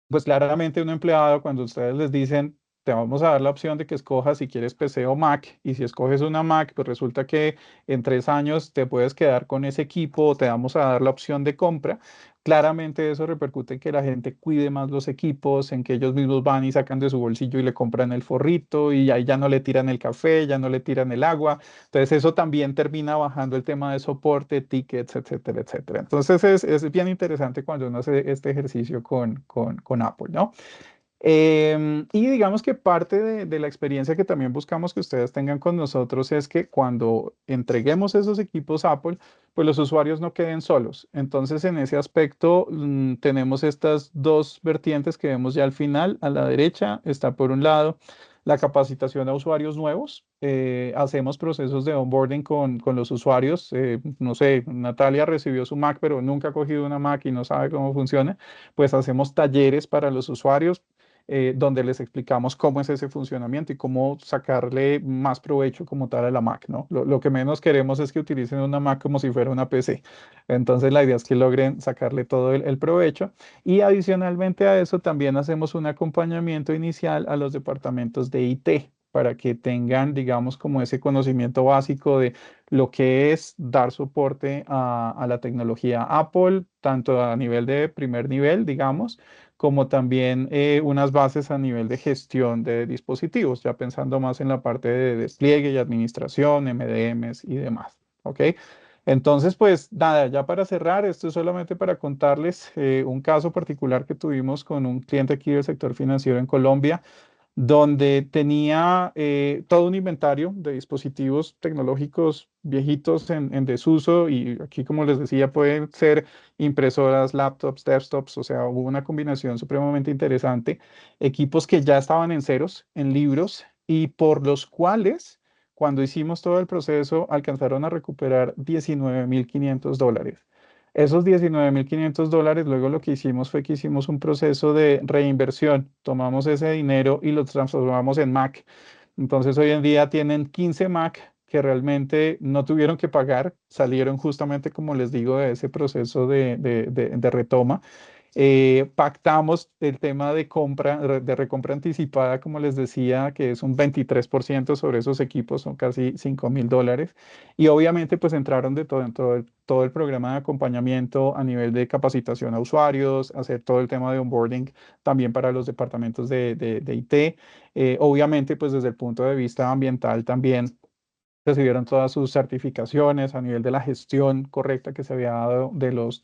pues claramente un empleado, cuando ustedes les dicen, te vamos a dar la opción de que escojas si quieres PC o Mac, y si escoges una Mac, pues resulta que en 3 años te puedes quedar con ese equipo o te vamos a dar la opción de compra. Claramente eso repercute en que la gente cuide más los equipos, en que ellos mismos van y sacan de su bolsillo y le compran el forrito y ahí ya no le tiran el café, ya no le tiran el agua. Entonces eso también termina bajando el tema de soporte, tickets, etcétera, etcétera. Entonces es bien interesante cuando uno hace este ejercicio con Apple, ¿no? Y digamos que parte de la experiencia que también buscamos que ustedes tengan con nosotros es que cuando entreguemos esos equipos Apple, pues los usuarios no queden solos. Entonces, en ese aspecto, tenemos estas dos vertientes que vemos ya al final. A la derecha está por un lado la capacitación a usuarios nuevos. Hacemos procesos de onboarding con los usuarios. No sé, Natalia recibió su Mac, pero nunca ha cogido una Mac y no sabe cómo funciona. Pues hacemos talleres para los usuarios donde les explicamos cómo es ese funcionamiento y cómo sacarle más provecho como tal a la Mac, ¿no? Lo que menos queremos es que utilicen una Mac como si fuera una PC. Entonces la idea es que logren sacarle todo el provecho y adicionalmente a eso también hacemos un acompañamiento inicial a los departamentos de IT para que tengan, digamos, como ese conocimiento básico de lo que es dar soporte a la tecnología Apple, tanto a nivel de primer nivel, digamos, como también unas bases a nivel de gestión de dispositivos, ya pensando más en la parte de despliegue y administración, MDMs y demás. ¿Ok? Entonces, pues nada, ya para cerrar, esto es solamente para contarles un caso particular que tuvimos con un cliente aquí del sector financiero en Colombia. donde tenía todo un inventario de dispositivos tecnológicos viejitos en desuso y aquí, como les decía, pueden ser impresoras, laptops, desktops, o sea, hubo una combinación supremamente interesante, equipos que ya estaban en ceros, en libros y por los cuales, cuando hicimos todo el proceso, alcanzaron a recuperar $19.500. Esos $19.500, luego lo que hicimos fue que hicimos un proceso de reinversión. Tomamos ese dinero y lo transformamos en Mac. Entonces hoy en día tienen 15 Mac que realmente no tuvieron que pagar, salieron justamente, como les digo, de ese proceso de retoma. Pactamos el tema de compra, de recompra anticipada, como les decía, que es un 23% sobre esos equipos, son casi $5.000. Y obviamente pues entraron de todo, en todo el programa de acompañamiento a nivel de capacitación a usuarios, hacer todo el tema de onboarding también para los departamentos de IT. Obviamente pues desde el punto de vista ambiental también recibieron todas sus certificaciones a nivel de la gestión correcta que se había dado de los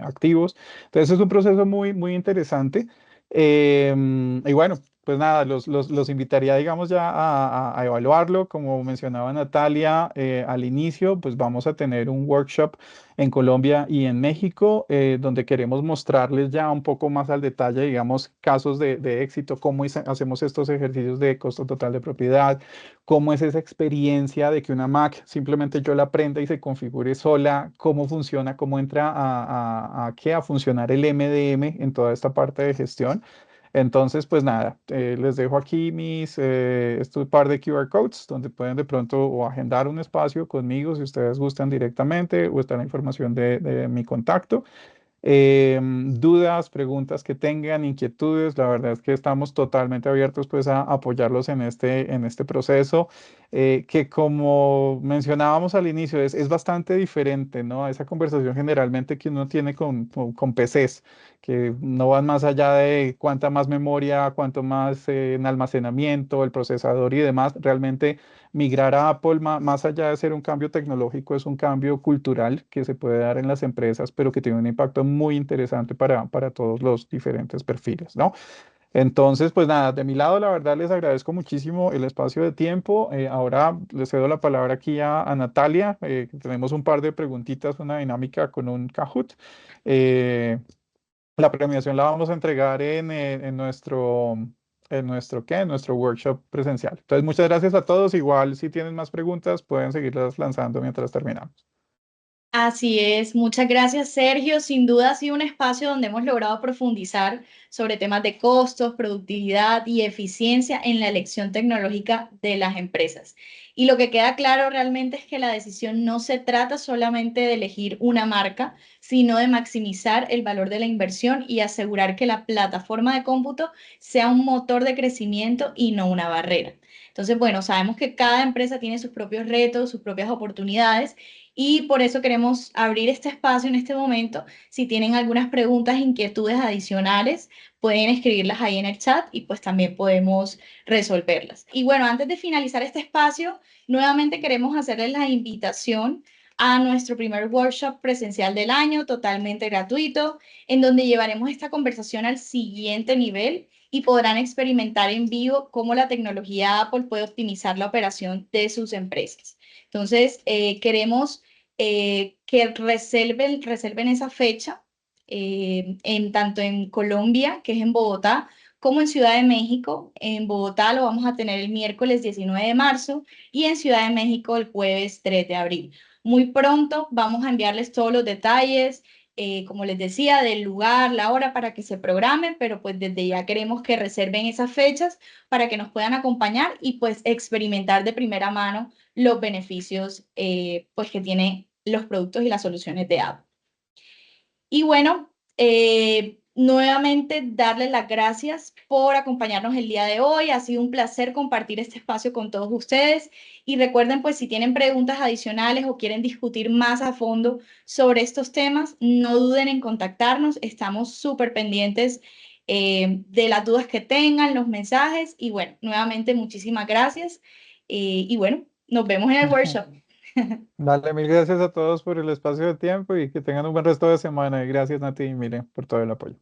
activos. Entonces es un proceso muy, muy interesante. Y bueno, pues nada, los invitaría, digamos, ya a evaluarlo. Como mencionaba Natalia al inicio, pues vamos a tener un workshop en Colombia y en México, donde queremos mostrarles ya un poco más al detalle, digamos, casos de éxito, cómo hacemos estos ejercicios de costo total de propiedad, cómo es esa experiencia de que una Mac simplemente yo la prenda y se configure sola, cómo funciona, cómo entra a funcionar el MDM en toda esta parte de gestión. Entonces, pues nada, les dejo aquí estos par de QR codes donde pueden de pronto o agendar un espacio conmigo si ustedes gustan directamente o está la información de mi contacto. Dudas, preguntas que tengan, inquietudes, la verdad es que estamos totalmente abiertos pues a apoyarlos en este proceso, que como mencionábamos al inicio es bastante diferente, ¿no? A esa conversación generalmente que uno tiene con PCs, que no van más allá de cuánta más memoria, cuánto más en almacenamiento, el procesador y demás. Realmente migrar a Apple, más allá de ser un cambio tecnológico, es un cambio cultural que se puede dar en las empresas, pero que tiene un impacto muy interesante para todos los diferentes perfiles, ¿no? Entonces, pues nada, de mi lado, la verdad les agradezco muchísimo el espacio de tiempo. Ahora les cedo la palabra aquí a Natalia. Que tenemos un par de preguntitas, una dinámica con un Kahoot. Eh, la premiación la vamos a entregar en nuestro workshop presencial. Entonces, muchas gracias a todos. Igual, si tienen más preguntas, pueden seguirlas lanzando mientras terminamos. Así es, muchas gracias Sergio. Sin duda ha sido un espacio donde hemos logrado profundizar sobre temas de costos, productividad y eficiencia en la elección tecnológica de las empresas. Y lo que queda claro realmente es que la decisión no se trata solamente de elegir una marca, sino de maximizar el valor de la inversión y asegurar que la plataforma de cómputo sea un motor de crecimiento y no una barrera. Entonces, bueno, sabemos que cada empresa tiene sus propios retos, sus propias oportunidades y por eso queremos abrir este espacio en este momento. Si tienen algunas preguntas, inquietudes adicionales, pueden escribirlas ahí en el chat y pues también podemos resolverlas. Y bueno, antes de finalizar este espacio, nuevamente queremos hacerles la invitación a nuestro primer workshop presencial del año, totalmente gratuito, en donde llevaremos esta conversación al siguiente nivel y podrán experimentar en vivo cómo la tecnología Apple puede optimizar la operación de sus empresas. Entonces, queremos que reserven esa fecha, tanto en Colombia, que es en Bogotá, como en Ciudad de México. En Bogotá lo vamos a tener el miércoles 19 de marzo y en Ciudad de México el jueves 3 de abril. Muy pronto vamos a enviarles todos los detalles, como les decía, del lugar, la hora para que se programen, pero pues desde ya queremos que reserven esas fechas para que nos puedan acompañar y pues experimentar de primera mano los beneficios pues que tienen los productos y las soluciones de Apple. Y bueno, nuevamente darles las gracias por acompañarnos el día de hoy. Ha sido un placer compartir este espacio con todos ustedes. Y recuerden, pues, si tienen preguntas adicionales o quieren discutir más a fondo sobre estos temas, no duden en contactarnos. Estamos súper pendientes de las dudas que tengan, los mensajes. Y bueno, nuevamente, muchísimas gracias. Y bueno, nos vemos en el workshop. Dale, mil gracias a todos por el espacio de tiempo y que tengan un buen resto de semana. Y gracias, Nati y Mire, por todo el apoyo.